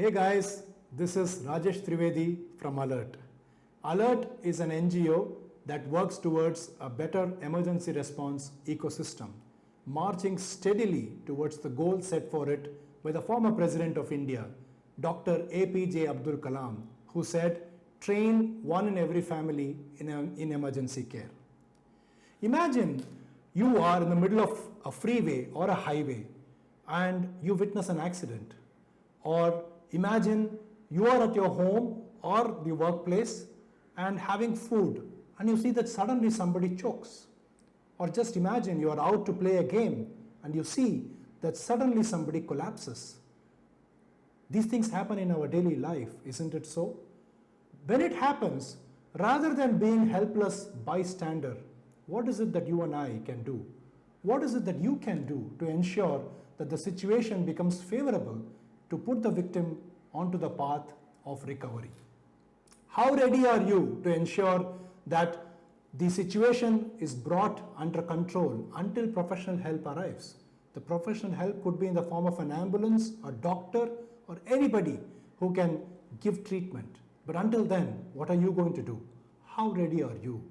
Hey guys, this is Rajesh Trivedi from Alert. Alert is an NGO that works towards a better emergency response ecosystem, marching steadily towards the goal set for it by the former President of India, Dr. APJ Abdul Kalam, who said, train one in every family in emergency care. Imagine you are in the middle of a freeway or a highway and you witness an accident. Or imagine you are at your home or the workplace and having food and you see that suddenly somebody chokes. Or just imagine you are out to play a game and you see that suddenly somebody collapses. These things happen in our daily life, isn't it so? When it happens, rather than being helpless bystander, what is it that you and I can do? What is it that you can do to ensure that the situation becomes favorable to put the victim onto the path of recovery? How ready are you to ensure that the situation is brought under control until professional help arrives? The professional help could be in the form of an ambulance, a doctor, or anybody who can give treatment. But until then, what are you going to do? How ready are you?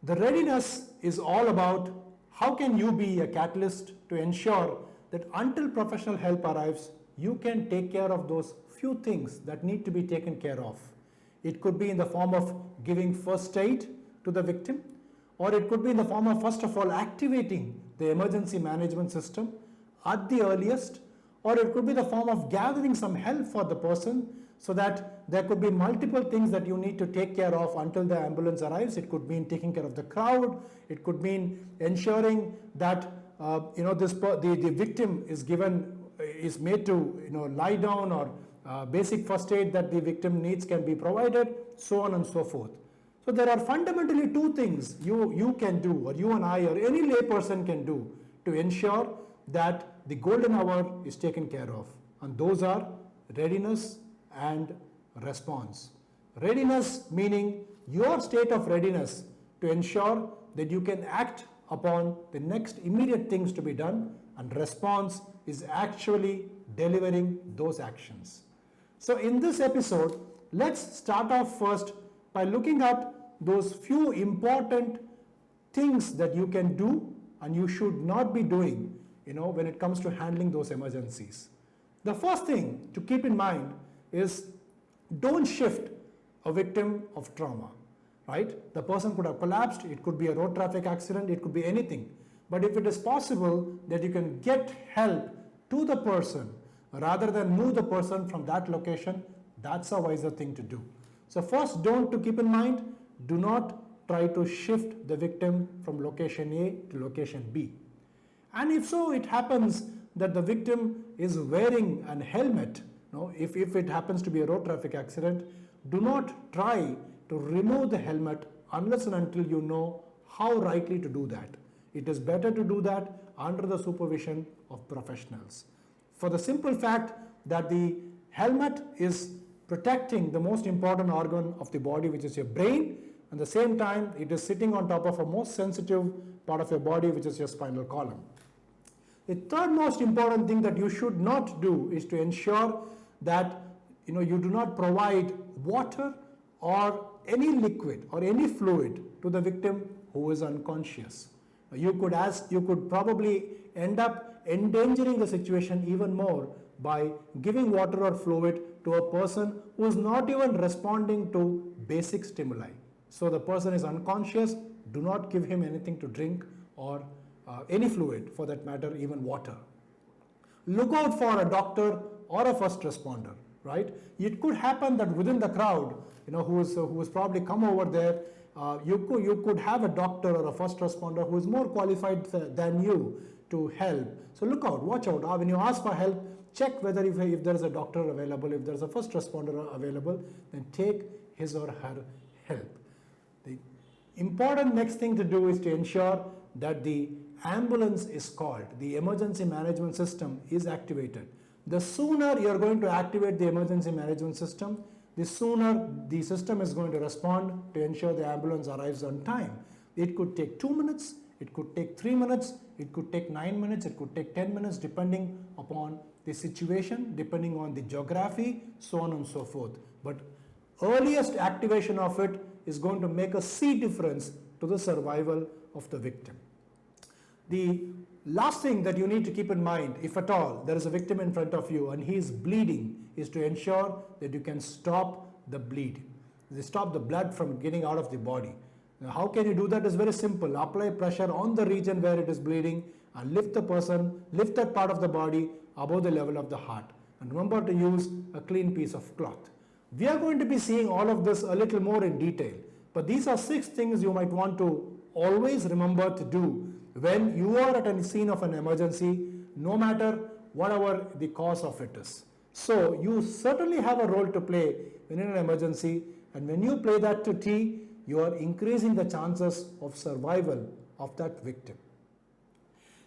The readiness is all about how can you be a catalyst to ensure that until professional help arrives, you can take care of those few things that need to be taken care of. It could be in the form of giving first aid to the victim, or it could be in the form of, first of all, activating the emergency management system at the earliest, or it could be the form of gathering some help for the person so that there could be multiple things that you need to take care of until the ambulance arrives. It could mean taking care of the crowd. It could mean ensuring that the victim is made to lie down, or basic first aid that the victim needs can be provided, so on and so forth. So there are fundamentally two things you can do, or you and I or any lay person can do to ensure that the golden hour is taken care of. And those are readiness and response. Readiness meaning your state of readiness to ensure that you can act upon the next immediate things to be done, and response is actually delivering those actions. So in this episode, let's start off first by looking at those few important things that you can do and you should not be doing when it comes to handling those emergencies. The first thing to keep in mind is don't shift a victim of trauma, right? The person could have collapsed, it could be a road traffic accident, it could be anything. But if it is possible that you can get help to the person rather than move the person from that location, that's a wiser thing to do. So first, don't to keep in mind, do not try to shift the victim from location A to location B. And if so, it happens that the victim is wearing an helmet. If it happens to be a road traffic accident, do not try to remove the helmet unless and until you know how rightly to do that. It is better to do that under the supervision of professionals. For the simple fact that the helmet is protecting the most important organ of the body, which is your brain, and at the same time it is sitting on top of a most sensitive part of your body, which is your spinal column. The third most important thing that you should not do is to ensure that you do not provide water or any liquid or any fluid to the victim who is unconscious. You could probably end up endangering the situation even more by giving water or fluid to a person who is not even responding to basic stimuli. So the person is unconscious, do not give him anything to drink or any fluid, for that matter, even water. Look out for a doctor or a first responder, right? It could happen that within the crowd, who has probably come over there, you could have a doctor or a first responder who is more qualified than you to help. So look out, watch out. When you ask for help, check whether if there is a doctor available, if there is a first responder available, then take his or her help. The important next thing to do is to ensure that the ambulance is called, the emergency management system is activated. The sooner you are going to activate the emergency management system, the sooner the system is going to respond to ensure the ambulance arrives on time. It could take 2 minutes, it could take 3 minutes, it could take 9 minutes, it could take 10 minutes, depending upon the situation, depending on the geography, so on and so forth. But earliest activation of it is going to make a sea difference to the survival of the victim. The last thing that you need to keep in mind, if at all there is a victim in front of you and he is bleeding, is to ensure that you can stop the bleed. Stop the blood from getting out of the body. Now, how can you do that? Is very simple. Apply pressure on the region where it is bleeding and lift the person, lift that part of the body above the level of the heart. And remember to use a clean piece of cloth. We are going to be seeing all of this a little more in detail, but these are 6 things you might want to always remember to do when you are at a scene of an emergency, no matter whatever the cause of it is. So you certainly have a role to play in an emergency, and when you play that to T, you are increasing the chances of survival of that victim.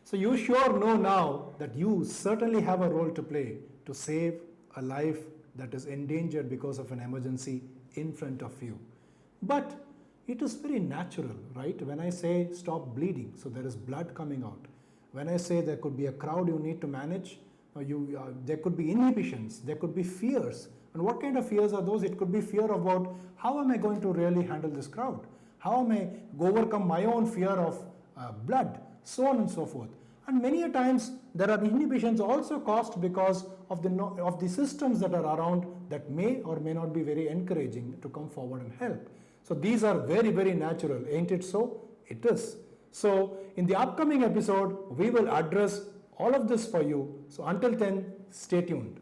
So you sure know now that you certainly have a role to play to save a life that is endangered because of an emergency in front of you. But it is very natural, right? When I say stop bleeding, so there is blood coming out. When I say there could be a crowd you need to manage, there could be inhibitions, there could be fears. And what kind of fears are those? It could be fear about how am I going to really handle this crowd? How am I overcome my own fear of blood? So on and so forth. And many a times there are inhibitions also caused because of the systems that are around that may or may not be very encouraging to come forward and help. So these are very, very natural, ain't it so? It is. So in the upcoming episode, we will address all of this for you. So until then, stay tuned.